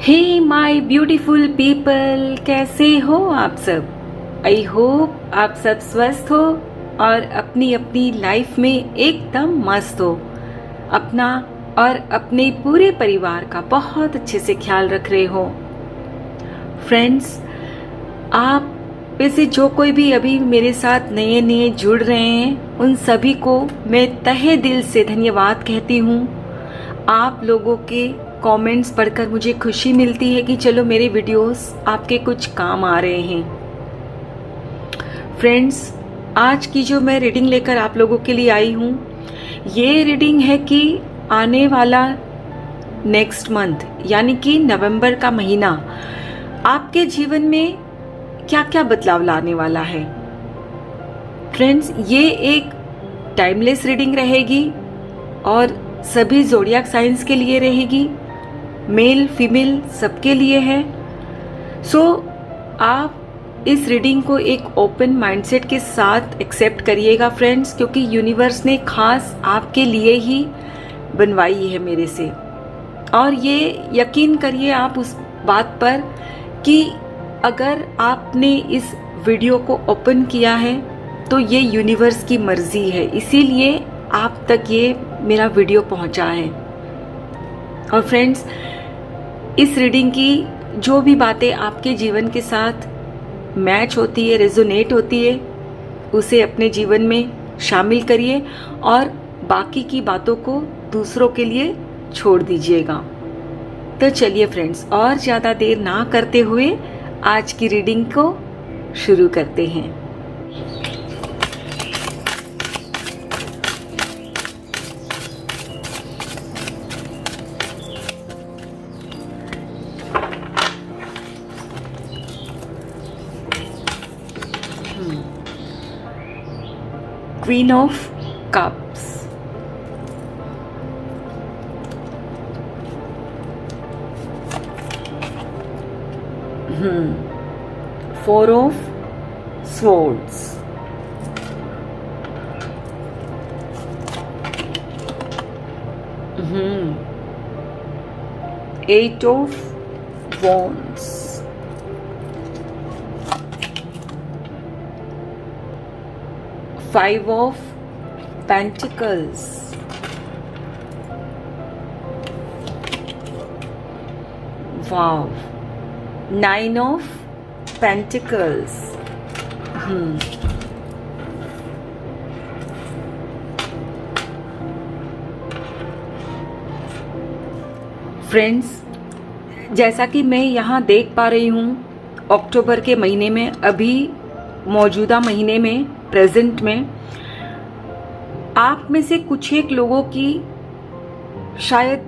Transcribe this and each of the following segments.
Hey my beautiful people, कैसे हो आप सब। आई होप आप सब स्वस्थ हो और अपनी अपनी लाइफ में एकदम मस्त हो। अपना और अपने पूरे परिवार का बहुत अच्छे से ख्याल रख रहे हो। फ्रेंड्स, आप में से जो कोई भी अभी मेरे साथ नए नए जुड़ रहे हैं, उन सभी को मैं तहे दिल से धन्यवाद कहती हूँ। आप लोगों के कमेंट्स पढ़कर मुझे खुशी मिलती है कि चलो मेरे वीडियोस आपके कुछ काम आ रहे हैं। फ्रेंड्स, आज की जो मैं रीडिंग लेकर आप लोगों के लिए आई हूँ, ये रीडिंग है कि आने वाला नेक्स्ट मंथ यानी कि नवंबर का महीना आपके जीवन में क्या क्या बदलाव लाने वाला है। फ्रेंड्स, ये एक टाइमलेस रीडिंग रहेगी और सभी ज़ोडिएक साइंस के लिए रहेगी, मेल फीमेल सबके लिए है। सो आप इस रीडिंग को एक ओपन माइंडसेट के साथ एक्सेप्ट करिएगा फ्रेंड्स, क्योंकि यूनिवर्स ने खास आपके लिए ही बनवाई है मेरे से। और ये यकीन करिए आप उस बात पर कि अगर आपने इस वीडियो को ओपन किया है तो ये यूनिवर्स की मर्जी है, इसीलिए आप तक ये मेरा वीडियो पहुंचा है। और फ्रेंड्स, इस रीडिंग की जो भी बातें आपके जीवन के साथ मैच होती है, रेजोनेट होती है, उसे अपने जीवन में शामिल करिए और बाकी की बातों को दूसरों के लिए छोड़ दीजिएगा। तो चलिए फ्रेंड्स, और ज़्यादा देर ना करते हुए आज की रीडिंग को शुरू करते हैं। Queen of Cups, Four of Swords, Eight of Wands, Five of Pentacles, wow, Nine of Pentacles, friends, जैसा कि मैं यहाँ देख पा रही हूँ, अक्टूबर के महीने में, अभी मौजूदा महीने में, प्रेजेंट में, आप में से कुछ एक लोगों की शायद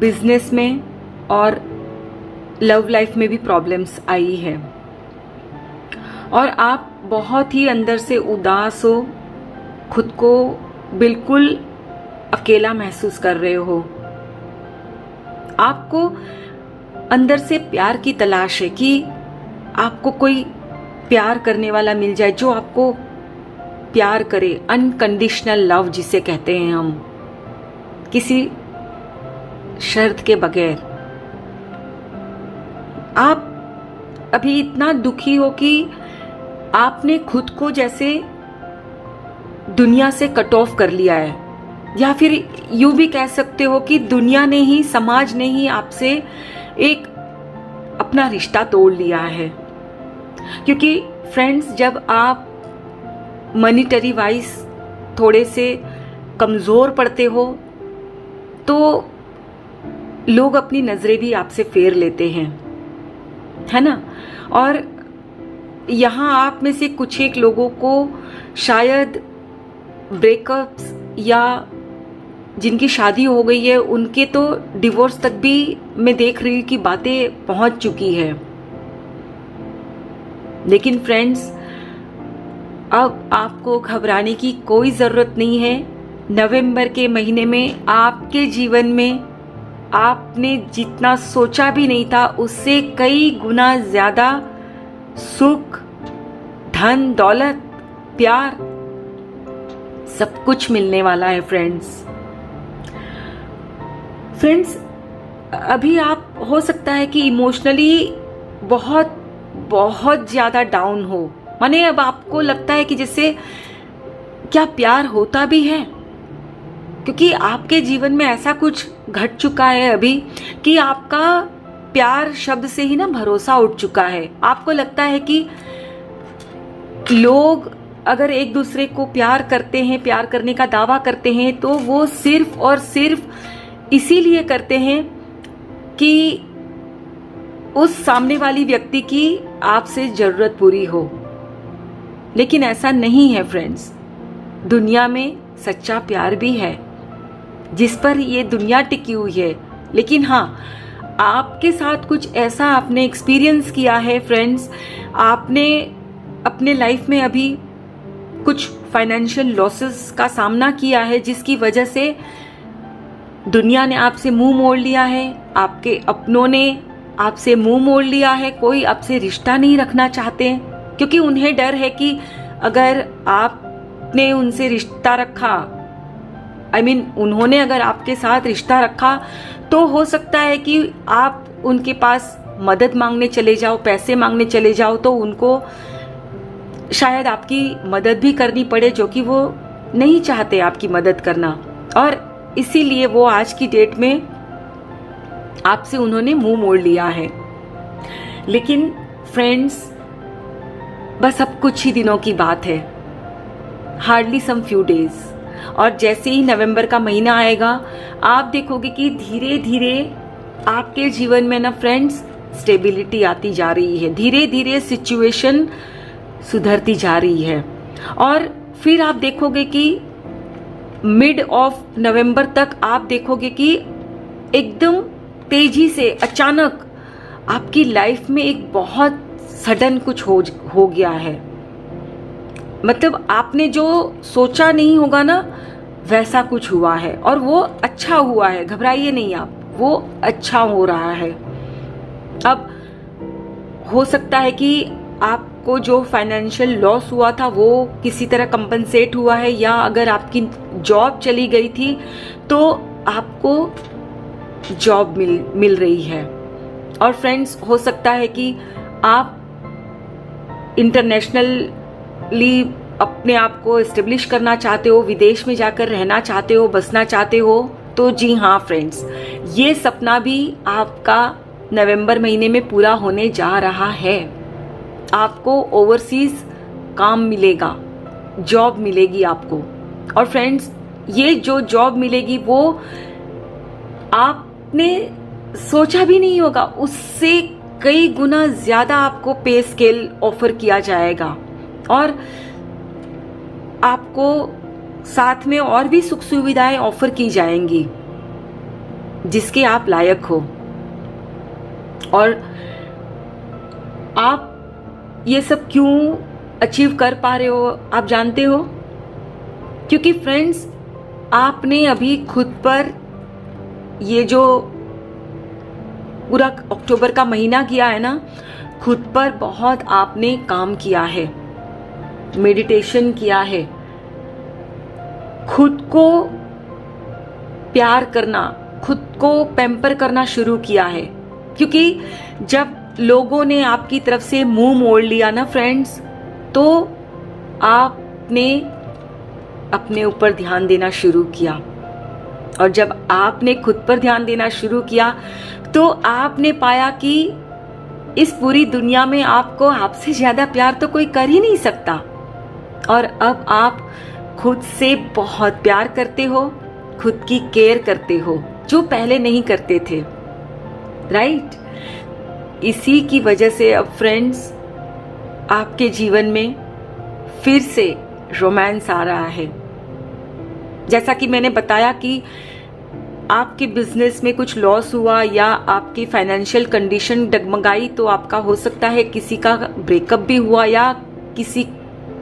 बिजनेस में और लव लाइफ में भी प्रॉब्लम्स आई है और आप बहुत ही अंदर से उदास हो, खुद को बिल्कुल अकेला महसूस कर रहे हो। आपको अंदर से प्यार की तलाश है कि आपको कोई प्यार करने वाला मिल जाए जो आपको प्यार करे, अनकंडीशनल लव जिसे कहते हैं हम, किसी शर्त के बगैर। आप अभी इतना दुखी हो कि आपने खुद को जैसे दुनिया से कट ऑफ कर लिया है, या फिर यूं भी कह सकते हो कि दुनिया ने ही, समाज ने ही आपसे एक अपना रिश्ता तोड़ लिया है। क्योंकि फ्रेंड्स, जब आप मनीटरी वाइज थोड़े से कमजोर पड़ते हो तो लोग अपनी नजरें भी आपसे फेर लेते हैं, है ना। और यहाँ आप में से कुछ एक लोगों को शायद ब्रेकअप्स, या जिनकी शादी हो गई है उनके तो डिवोर्स तक भी मैं देख रही हूँ कि बातें पहुंच चुकी है। लेकिन फ्रेंड्स, अब आपको घबराने की कोई जरूरत नहीं है। नवंबर के महीने में आपके जीवन में आपने जितना सोचा भी नहीं था उससे कई गुना ज्यादा सुख, धन, दौलत, प्यार, सब कुछ मिलने वाला है फ्रेंड्स। अभी आप हो सकता है कि इमोशनली बहुत बहुत ज्यादा डाउन हो, माने अब आपको लगता है कि जैसे क्या प्यार होता भी है, क्योंकि आपके जीवन में ऐसा कुछ घट चुका है अभी कि आपका प्यार शब्द से ही ना भरोसा उठ चुका है। आपको लगता है कि लोग अगर एक दूसरे को प्यार करते हैं, प्यार करने का दावा करते हैं, तो वो सिर्फ और सिर्फ इसीलिए करते हैं कि उस सामने वाली व्यक्ति की आपसे जरूरत पूरी हो। लेकिन ऐसा नहीं है फ्रेंड्स, दुनिया में सच्चा प्यार भी है जिस पर ये दुनिया टिकी हुई है। लेकिन हाँ, आपके साथ कुछ ऐसा आपने एक्सपीरियंस किया है फ्रेंड्स, आपने अपने लाइफ में अभी कुछ फाइनेंशियल लॉसेस का सामना किया है जिसकी वजह से दुनिया ने आपसे मुंह मोड़ लिया है, आपके अपनों ने आपसे मुंह मोड़ लिया है, कोई आपसे रिश्ता नहीं रखना चाहते क्योंकि उन्हें डर है कि अगर आपने उनसे रिश्ता रखा, उन्होंने अगर आपके साथ रिश्ता रखा तो हो सकता है कि आप उनके पास मदद मांगने चले जाओ, पैसे मांगने चले जाओ, तो उनको शायद आपकी मदद भी करनी पड़े, जो कि वो नहीं चाहते आपकी मदद करना, और इसीलिए वो आज की डेट में आपसे उन्होंने मुंह मोड़ लिया है। लेकिन फ्रेंड्स, बस अब कुछ ही दिनों की बात है, हार्डली सम फ्यू डेज, और जैसे ही नवंबर का महीना आएगा आप देखोगे कि धीरे धीरे आपके जीवन में ना फ्रेंड्स स्टेबिलिटी आती जा रही है, धीरे धीरे सिचुएशन सुधरती जा रही है, और फिर आप देखोगे कि मिड ऑफ नवंबर तक आप देखोगे कि एकदम तेजी से अचानक आपकी लाइफ में एक बहुत सडन कुछ हो गया है। मतलब आपने जो सोचा नहीं होगा ना वैसा कुछ हुआ है, और वो अच्छा हुआ है, घबराइए नहीं आप, वो अच्छा हो रहा है। अब हो सकता है कि आपको जो फाइनेंशियल लॉस हुआ था वो किसी तरह कंपनसेट हुआ है, या अगर आपकी जॉब चली गई थी तो आपको जॉब मिल रही है। और फ्रेंड्स, हो सकता है कि आप इंटरनेशनली अपने आप को एस्टेब्लिश करना चाहते हो, विदेश में जाकर रहना चाहते हो, बसना चाहते हो, तो जी हाँ फ्रेंड्स, ये सपना भी आपका नवंबर महीने में पूरा होने जा रहा है। आपको ओवरसीज काम मिलेगा, जॉब मिलेगी आपको, और फ्रेंड्स ये जो जॉब मिलेगी वो आपने सोचा भी नहीं होगा, उससे कई गुना ज्यादा आपको पे स्केल ऑफर किया जाएगा, और आपको साथ में और भी सुख सुविधाएं ऑफर की जाएंगी जिसके आप लायक हो। और आप ये सब क्यों अचीव कर पा रहे हो आप जानते हो? क्योंकि फ्रेंड्स, आपने अभी खुद पर ये जो पूरा अक्टूबर का महीना किया है ना, खुद पर बहुत आपने काम किया है, मेडिटेशन किया है, खुद को प्यार करना, खुद को पैम्पर करना शुरू किया है। क्योंकि जब लोगों ने आपकी तरफ से मुंह मोड़ लिया ना फ्रेंड्स, तो आपने अपने ऊपर ध्यान देना शुरू किया, और जब आपने खुद पर ध्यान देना शुरू किया तो आपने पाया कि इस पूरी दुनिया में आपको आपसे ज्यादा प्यार तो कोई कर ही नहीं सकता, और अब आप खुद से बहुत प्यार करते हो, खुद की केयर करते हो, जो पहले नहीं करते थे, राइट? इसी की वजह से अब फ्रेंड्स आपके जीवन में फिर से रोमांस आ रहा है। जैसा कि मैंने बताया कि आपके बिजनेस में कुछ लॉस हुआ या आपकी फाइनेंशियल कंडीशन डगमगाई, तो आपका हो सकता है किसी का ब्रेकअप भी हुआ, या किसी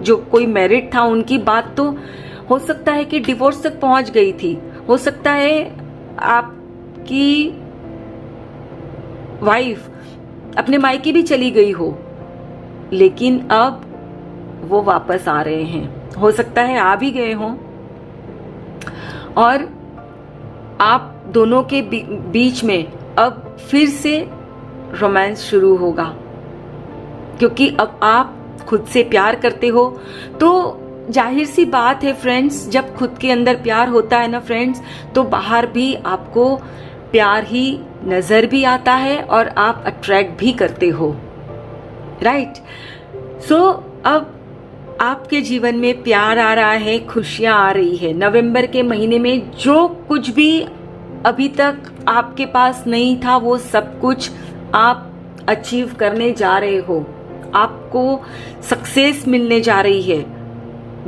जो कोई मैरिड था उनकी बात तो हो सकता है कि डिवोर्स तक पहुंच गई थी, हो सकता है आपकी वाइफ अपने मायके भी चली गई हो, लेकिन अब वो वापस आ रहे हैं, हो सकता है आ भी गए हों, और आप दोनों के बीच में अब फिर से रोमांस शुरू होगा, क्योंकि अब आप खुद से प्यार करते हो। तो जाहिर सी बात है फ्रेंड्स, जब खुद के अंदर प्यार होता है ना फ्रेंड्स, तो बाहर भी आपको प्यार ही नजर भी आता है और आप अट्रैक्ट भी करते हो, राइट। सो अब आपके जीवन में प्यार आ रहा है, खुशियां आ रही है। नवंबर के महीने में जो कुछ भी अभी तक आपके पास नहीं था, वो सब कुछ आप अचीव करने जा रहे हो। आपको सक्सेस मिलने जा रही है।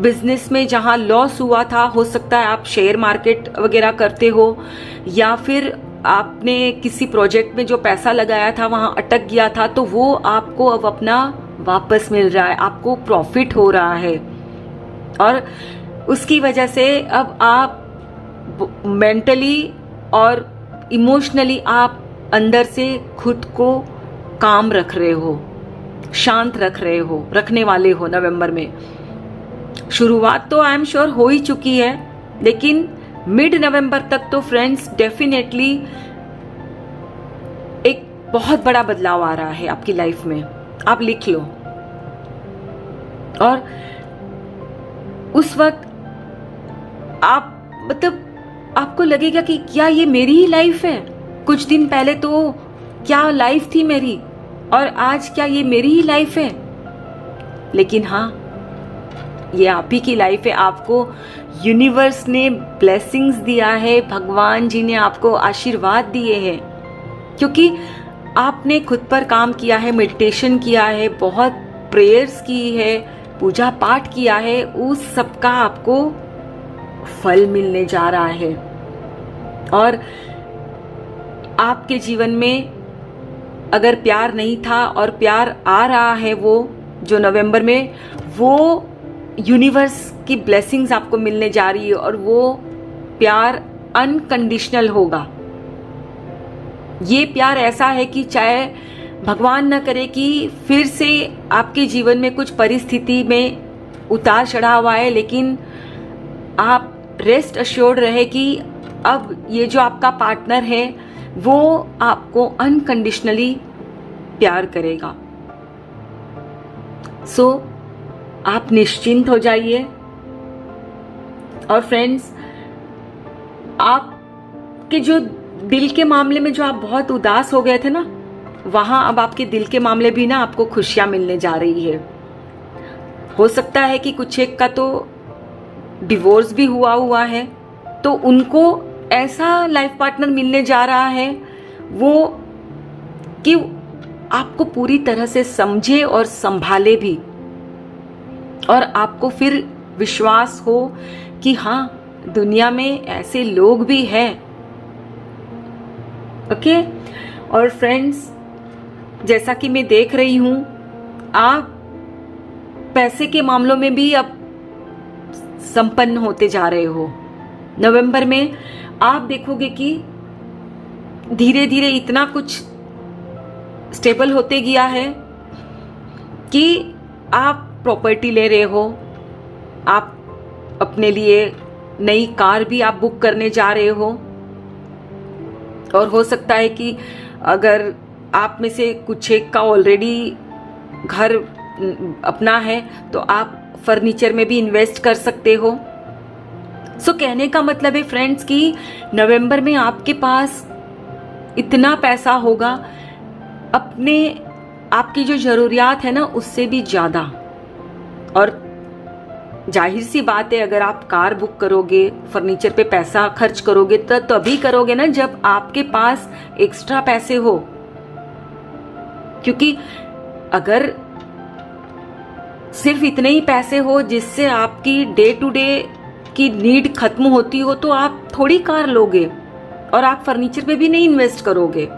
बिजनेस में जहां लॉस हुआ था, हो सकता है आप शेयर मार्केट वगैरह करते हो, या फिर आपने किसी प्रोजेक्ट में जो पैसा लगाया था वहां अटक गया था, तो वो आपको अब अपना वापस मिल रहा है, आपको प्रॉफिट हो रहा है। और उसकी वजह से अब आप मेंटली और इमोशनली आप अंदर से खुद को काम रख रहे हो, शांत रखने वाले हो। नवंबर में शुरुआत तो आई एम श्योर हो ही चुकी है, लेकिन मिड नवंबर तक तो फ्रेंड्स डेफिनेटली एक बहुत बड़ा बदलाव आ रहा है आपकी लाइफ में। आप लिख लो। और उस वक्त आप मतलब आपको लगेगा कि क्या ये मेरी ही लाइफ है? कुछ दिन पहले तो क्या लाइफ थी मेरी, और आज क्या ये मेरी ही लाइफ है? लेकिन हाँ, ये आप ही की लाइफ है। आपको यूनिवर्स ने ब्लेसिंग्स दिया है, भगवान जी ने आपको आशीर्वाद दिए हैं, क्योंकि आपने खुद पर काम किया है, मेडिटेशन किया है, बहुत प्रेयर्स की है, पूजा पाठ किया है। उस सब का आपको फल मिलने जा रहा है। और आपके जीवन में अगर प्यार नहीं था और प्यार आ रहा है, वो जो नवंबर में, वो यूनिवर्स की ब्लेसिंग्स आपको मिलने जा रही है, और वो प्यार अनकंडीशनल होगा। ये प्यार ऐसा है कि चाहे भगवान न करे कि फिर से आपके जीवन में कुछ परिस्थिति में उतार चढ़ाव आए, लेकिन आप रेस्ट अश्योर्ड रहे कि अब ये जो आपका पार्टनर है वो आपको अनकंडीशनली प्यार करेगा। सो आप निश्चिंत हो जाइए। और फ्रेंड्स, आपके जो दिल के मामले में जो आप बहुत उदास हो गए थे ना, वहां अब आपके दिल के मामले भी ना आपको खुशियां मिलने जा रही है। हो सकता है कि कुछ एक का तो डिवोर्स भी हुआ है, तो उनको ऐसा लाइफ पार्टनर मिलने जा रहा है वो कि आपको पूरी तरह से समझे और संभाले भी, और आपको फिर विश्वास हो कि हाँ, दुनिया में ऐसे लोग भी हैं। ओके। और फ्रेंड्स, जैसा कि मैं देख रही हूं, आप पैसे के मामलों में भी अब संपन्न होते जा रहे हो। नवंबर में आप देखोगे कि धीरे धीरे इतना कुछ स्टेबल होते गया है कि आप प्रॉपर्टी ले रहे हो, आप अपने लिए नई कार भी आप बुक करने जा रहे हो। और हो सकता है कि अगर आप में से कुछ एक का ऑलरेडी घर अपना है, तो आप फर्नीचर में भी इन्वेस्ट कर सकते हो। सो कहने का मतलब है फ्रेंड्स कि नवंबर में आपके पास इतना पैसा होगा, अपने आपकी जो जरूरियात है ना उससे भी ज्यादा। और जाहिर सी बात है, अगर आप कार बुक करोगे, फर्नीचर पे पैसा खर्च करोगे, तो तभी करोगे ना जब आपके पास एक्स्ट्रा पैसे हो। क्योंकि अगर सिर्फ इतने ही पैसे हो जिससे आपकी डे टू डे की नीड खत्म होती हो, तो आप थोड़ी कार लोगे और आप फर्नीचर पे भी नहीं इन्वेस्ट करोगे।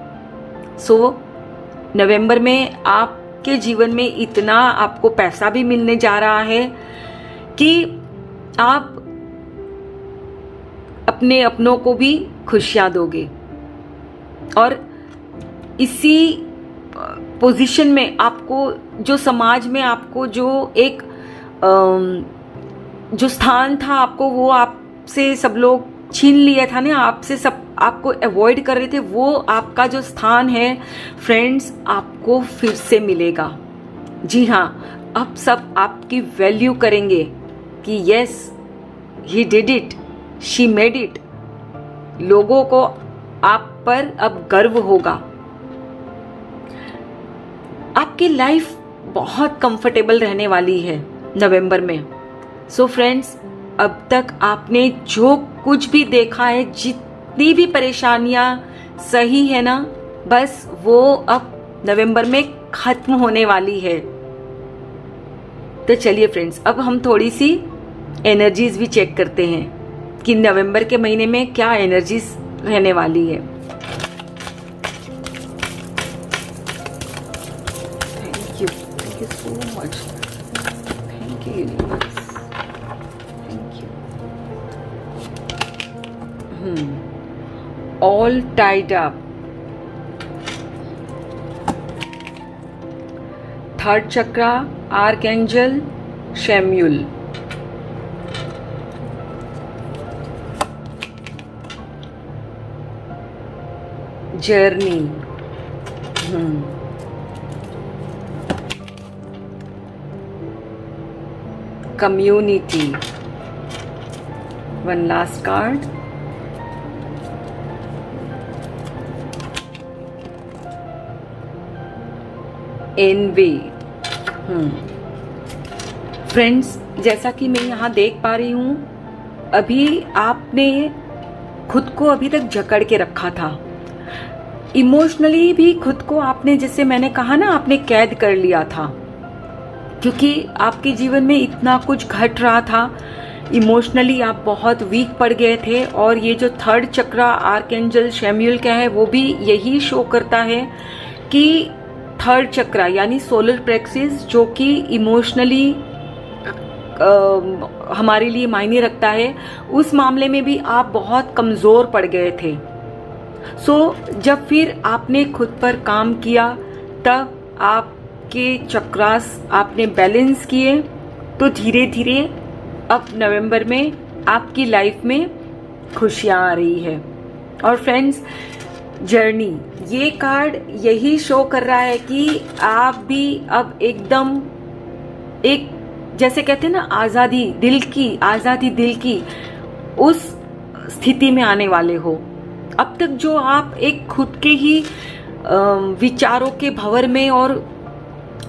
सो नवंबर में आपके जीवन में इतना आपको पैसा भी मिलने जा रहा है कि आप अपने अपनों को भी खुशियां दोगे। और इसी पोजीशन में आपको, जो समाज में आपको जो एक जो स्थान था आपको, वो आपसे सब लोग छीन लिया था ना, आपसे सब आपको अवॉइड कर रहे थे, वो आपका जो स्थान है फ्रेंड्स आपको फिर से मिलेगा। जी हाँ, अब सब आपकी वैल्यू करेंगे कि yes he did it, she made it. लोगों को आप पर अब गर्व होगा। आपकी लाइफ बहुत कंफर्टेबल रहने वाली है नवंबर में। सो फ्रेंड्स, अब तक आपने जो कुछ भी देखा है, जितनी भी परेशानियां सही है ना, बस वो अब नवंबर में खत्म होने वाली है। तो चलिए फ्रेंड्स, अब हम थोड़ी सी एनर्जीज भी चेक करते हैं कि नवंबर के महीने में क्या एनर्जीज रहने वाली है। Thank you so much, thank you universe, thank you. All tied up, third chakra, archangel Samuel, journey, community, one last card, envy. Friends, जैसा कि मैं यहाँ देख पा रही हूँ, अभी आपने खुद को अभी तक जकड़ के रखा था। इमोशनली भी खुद को आपने, जैसे मैंने कहा ना, आपने कैद कर लिया था, क्योंकि आपके जीवन में इतना कुछ घट रहा था। इमोशनली आप बहुत वीक पड़ गए थे। और ये जो थर्ड चक्रा आर्कएंजल शैम्यूल का है, वो भी यही शो करता है कि थर्ड चक्रा यानी सोलर प्लेक्सिस, जो कि इमोशनली हमारे लिए मायने रखता है, उस मामले में भी आप बहुत कमजोर पड़ गए थे। जब फिर आपने खुद पर काम किया, तब आपके चक्रास आपने बैलेंस किए, तो धीरे धीरे अब नवंबर में आपकी लाइफ में खुशियां आ रही है। और फ्रेंड्स, जर्नी, ये कार्ड यही शो कर रहा है कि आप भी अब एकदम एक, जैसे कहते हैं ना, आजादी दिल की उस स्थिति में आने वाले हो। अब तक जो आप एक खुद के ही विचारों के भंवर में और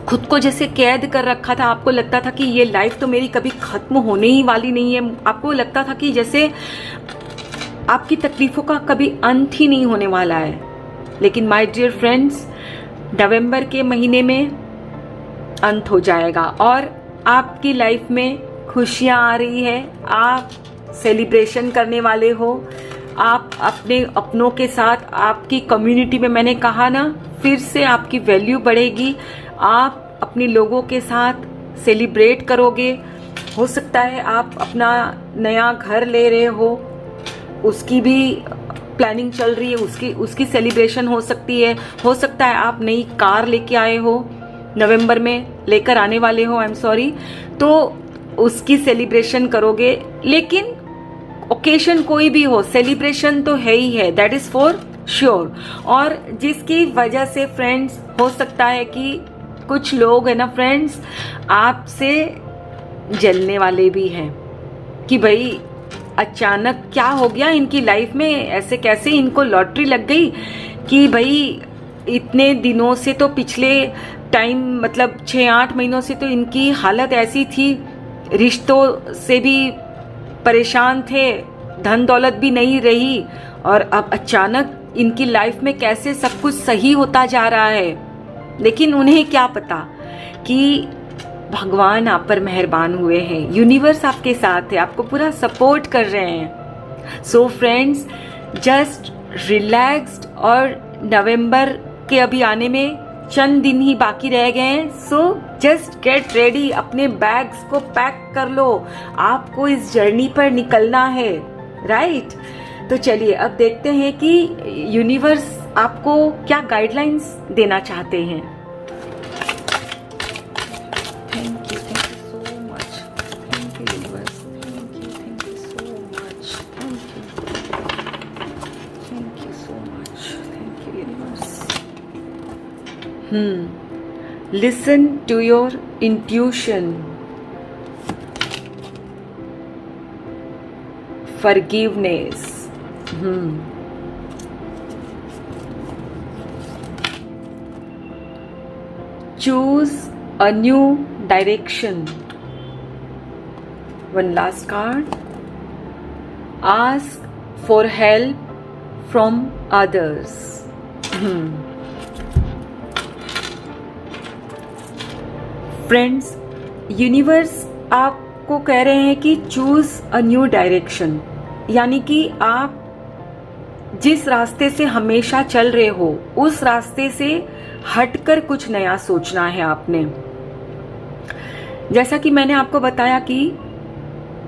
खुद को जैसे कैद कर रखा था, आपको लगता था कि ये लाइफ तो मेरी कभी खत्म होने ही वाली नहीं है। आपको लगता था कि जैसे आपकी तकलीफों का कभी अंत ही नहीं होने वाला है। लेकिन माय डियर फ्रेंड्स, नवंबर के महीने में अंत हो जाएगा और आपकी लाइफ में खुशियां आ रही है। आप सेलिब्रेशन करने वाले हो। आप अपने अपनों के साथ, आपकी कम्युनिटी में, मैंने कहा ना, फिर से आपकी वैल्यू बढ़ेगी। आप अपने लोगों के साथ सेलिब्रेट करोगे। हो सकता है आप अपना नया घर ले रहे हो, उसकी भी प्लानिंग चल रही है, उसकी सेलिब्रेशन हो सकती है। हो सकता है आप नई कार लेके आए हो, नवंबर में लेकर आने वाले हो, आई एम सॉरी, तो उसकी सेलिब्रेशन करोगे। लेकिन ओकेशन कोई भी हो, सेलिब्रेशन तो है ही है, दैट इज फॉर श्योर। और जिसकी वजह से फ्रेंड्स, हो सकता है कि कुछ लोग है ना फ्रेंड्स, आपसे जलने वाले भी हैं कि भाई अचानक क्या हो गया इनकी लाइफ में, ऐसे कैसे इनको लॉटरी लग गई कि भाई इतने दिनों से तो, पिछले टाइम मतलब 6-8 महीनों से तो इनकी हालत ऐसी थी, रिश्तों से भी परेशान थे, धन दौलत भी नहीं रही, और अब अचानक इनकी लाइफ में कैसे सब कुछ सही होता जा रहा है। लेकिन उन्हें क्या पता कि भगवान आप पर मेहरबान हुए हैं, यूनिवर्स आपके साथ है, आपको पूरा सपोर्ट कर रहे हैं। सो फ्रेंड्स, जस्ट रिलैक्स्ड, और नवंबर के अभी आने में चंद दिन ही बाकी रह गए हैं। सो जस्ट गेट रेडी, अपने बैग्स को पैक कर लो, आपको इस जर्नी पर निकलना है, राइट? तो चलिए अब देखते हैं कि यूनिवर्स आपको क्या गाइडलाइंस देना चाहते हैं। Thank you so much, thank you universe, thank you so much, thank you. Listen to your intuition, forgiveness. Choose a new direction. One last card. Ask for help from others. Friends, universe आपको कह रहे हैं कि choose a new direction, यानी कि आप जिस रास्ते से हमेशा चल रहे हो उस रास्ते से हटकर कुछ नया सोचना है आपने। जैसा कि मैंने आपको बताया कि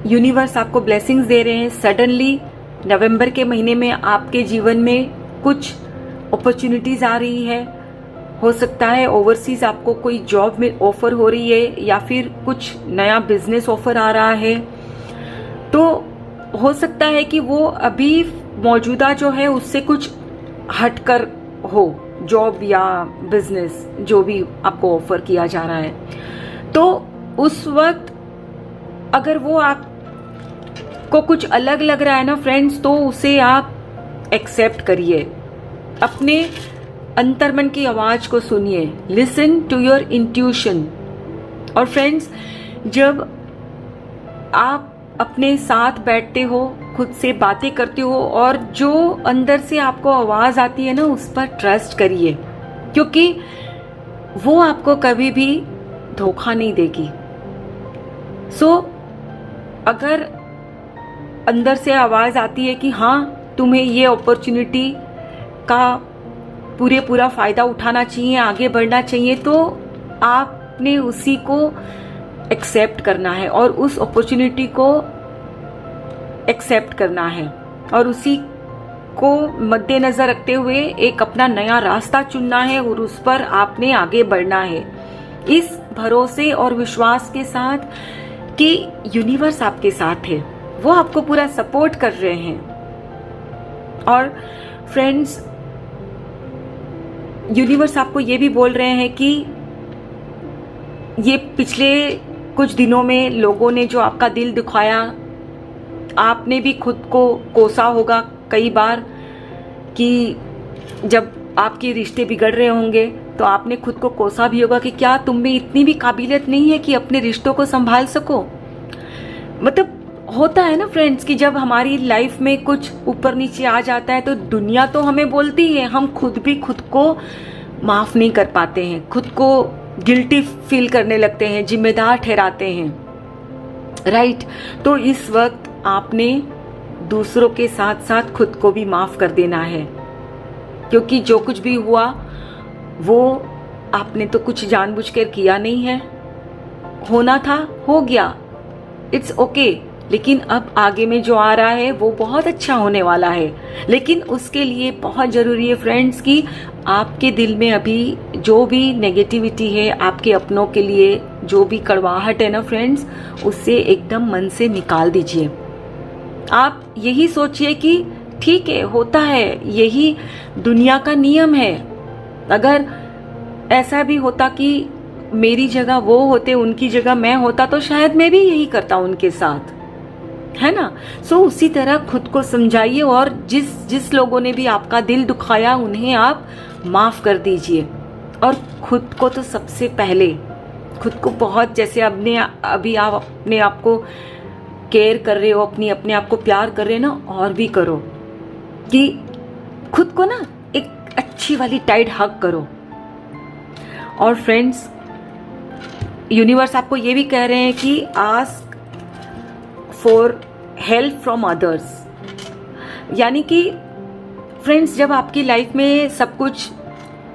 यूनिवर्स आपको ब्लेसिंग्स दे रहे हैं। सडनली नवंबर के महीने में आपके जीवन में कुछ अपॉर्चुनिटीज आ रही है। हो सकता है ओवरसीज आपको कोई जॉब में ऑफर हो रही है या फिर कुछ नया बिजनेस ऑफर आ रहा है। तो हो सकता है कि वो अभी मौजूदा जो है उससे कुछ हटकर हो, जॉब या बिजनेस जो भी आपको ऑफर किया जा रहा है। तो उस वक्त अगर वो आपको कुछ अलग लग रहा है ना फ्रेंड्स, तो उसे आप एक्सेप्ट करिए। अपने अंतर्मन की आवाज को सुनिए। Listen to your intuition. और फ्रेंड्स, जब आप अपने साथ बैठते हो, खुद से बातें करते हो और जो अंदर से आपको आवाज आती है ना, उस पर ट्रस्ट करिए, क्योंकि वो आपको कभी भी धोखा नहीं देगी। अगर अंदर से आवाज आती है कि हाँ तुम्हें ये अपॉर्चुनिटी का पूरा फायदा उठाना चाहिए, आगे बढ़ना चाहिए, तो आपने उसी को एक्सेप्ट करना है और उस अपॉर्चुनिटी को एक्सेप्ट करना है और उसी को मद्देनजर रखते हुए एक अपना नया रास्ता चुनना है और उस पर आपने आगे बढ़ना है, इस भरोसे और विश्वास के साथ कि यूनिवर्स आपके साथ है, वो आपको पूरा सपोर्ट कर रहे हैं। और फ्रेंड्स, यूनिवर्स आपको ये भी बोल रहे हैं कि ये पिछले कुछ दिनों में लोगों ने जो आपका दिल दुखाया, आपने भी खुद को कोसा होगा कई बार कि जब आपके रिश्ते बिगड़ रहे होंगे तो आपने खुद को कोसा भी होगा कि क्या तुम में इतनी भी काबिलियत नहीं है कि अपने रिश्तों को संभाल सको। मतलब होता है ना फ्रेंड्स कि जब हमारी लाइफ में कुछ ऊपर नीचे आ जाता है तो दुनिया तो हमें बोलती है, हम खुद भी खुद को माफ नहीं कर पाते हैं, खुद को गिल्टी फील करने लगते हैं, जिम्मेदार ठहराते हैं, राइट। तो इस वक्त आपने दूसरों के साथ साथ खुद को भी माफ कर देना है, क्योंकि जो कुछ भी हुआ वो आपने तो कुछ जानबूझकर किया नहीं है, होना था हो गया, इट्स ओके। लेकिन अब आगे में जो आ रहा है वो बहुत अच्छा होने वाला है। लेकिन उसके लिए बहुत जरूरी है फ्रेंड्स कि आपके दिल में अभी जो भी नेगेटिविटी है, आपके अपनों के लिए जो भी कड़वाहट है ना फ्रेंड्स, उससे एकदम मन से निकाल दीजिए। आप यही सोचिए कि ठीक है, होता है, यही दुनिया का नियम है। अगर ऐसा भी होता कि मेरी जगह वो होते, उनकी जगह मैं होता, तो शायद मैं भी यही करता उनके साथ, है ना। उसी तरह खुद को समझाइए और जिस लोगों ने भी आपका दिल दुखाया उन्हें आप माफ कर दीजिए। और खुद को तो सबसे पहले खुद को बहुत, जैसे अभी आप अपने आप को केयर कर रहे हो, अपने आप को प्यार कर रहे हो ना, और भी करो कि खुद को ना एक अच्छी वाली टाइट हग करो। और फ्रेंड्स, यूनिवर्स आपको ये भी कह रहे हैं कि ask for help from others, यानी कि फ्रेंड्स, जब आपकी लाइफ में सब कुछ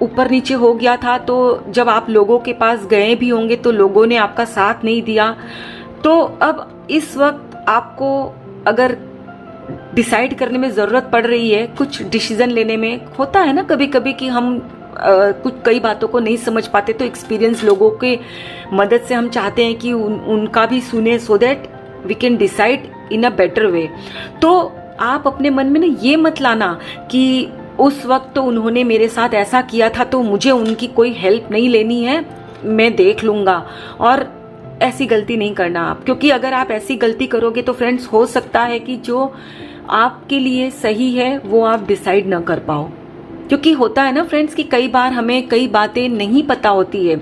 ऊपर नीचे हो गया था, तो जब आप लोगों के पास गए भी होंगे तो लोगों ने आपका साथ नहीं दिया। तो अब इस वक्त आपको अगर डिसाइड करने में ज़रूरत पड़ रही है, कुछ डिसीजन लेने में, होता है ना कभी कभी कि हम कुछ कई बातों को नहीं समझ पाते, तो एक्सपीरियंस लोगों के मदद से हम चाहते हैं कि उनका भी सुने, so that we can decide in a better way. तो आप अपने मन में ना ये मत लाना कि उस वक्त तो उन्होंने मेरे साथ ऐसा किया था तो मुझे उनकी कोई हेल्प नहीं लेनी है, मैं देख लूँगा। और ऐसी गलती नहीं करना आप, क्योंकि अगर आप ऐसी गलती करोगे तो फ्रेंड्स हो सकता है कि जो आपके लिए सही है वो आप डिसाइड ना कर पाओ। क्योंकि होता है ना फ्रेंड्स कि कई बार हमें कई बातें नहीं पता होती है।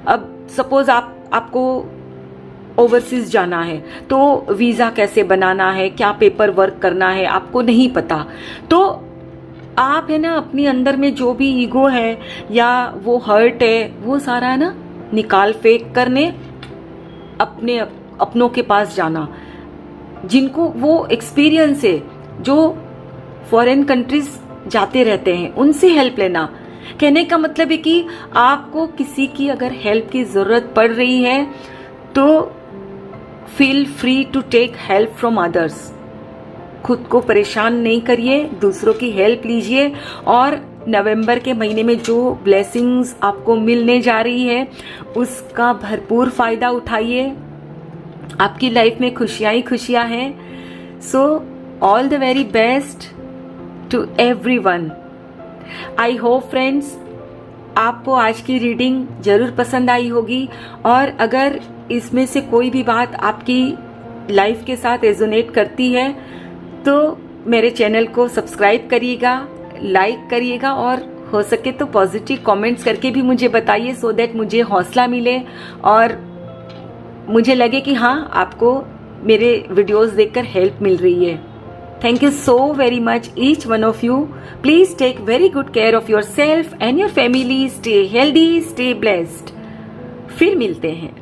अब सपोज आपको ओवरसीज जाना है तो वीज़ा कैसे बनाना है, क्या पेपर वर्क करना है, आपको नहीं पता। तो आप है ना अपनी अंदर में जो भी ईगो है या वो हर्ट है वो सारा है ना निकाल फेंक करने अपनों के पास जाना, जिनको वो एक्सपीरियंस है, जो फॉरेन कंट्रीज जाते रहते हैं, उनसे हेल्प लेना। कहने का मतलब है कि आपको किसी की अगर हेल्प की ज़रूरत पड़ रही है तो feel free to take help from others. खुद को परेशान नहीं करिए, दूसरों की हेल्प लीजिए और नवंबर के महीने में जो ब्लेसिंग्स आपको मिलने जा रही है उसका भरपूर फ़ायदा उठाइए। आपकी लाइफ में खुशियाँ ही खुशियाँ हैं। So all the very best to everyone. I hope friends आपको आज की रीडिंग जरूर पसंद आई होगी, और अगर इसमें से कोई भी बात आपकी लाइफ के साथ रेजोनेट करती है तो मेरे चैनल को सब्सक्राइब करिएगा, लाइक करिएगा और हो सके तो पॉजिटिव कमेंट्स करके भी मुझे बताइए, सो दैट मुझे हौसला मिले और मुझे लगे कि हाँ आपको मेरे वीडियोस देखकर हेल्प मिल रही है। Thank you so very much each one of you. Please take very good care of yourself and your family. Stay healthy, stay blessed. फिर मिलते हैं।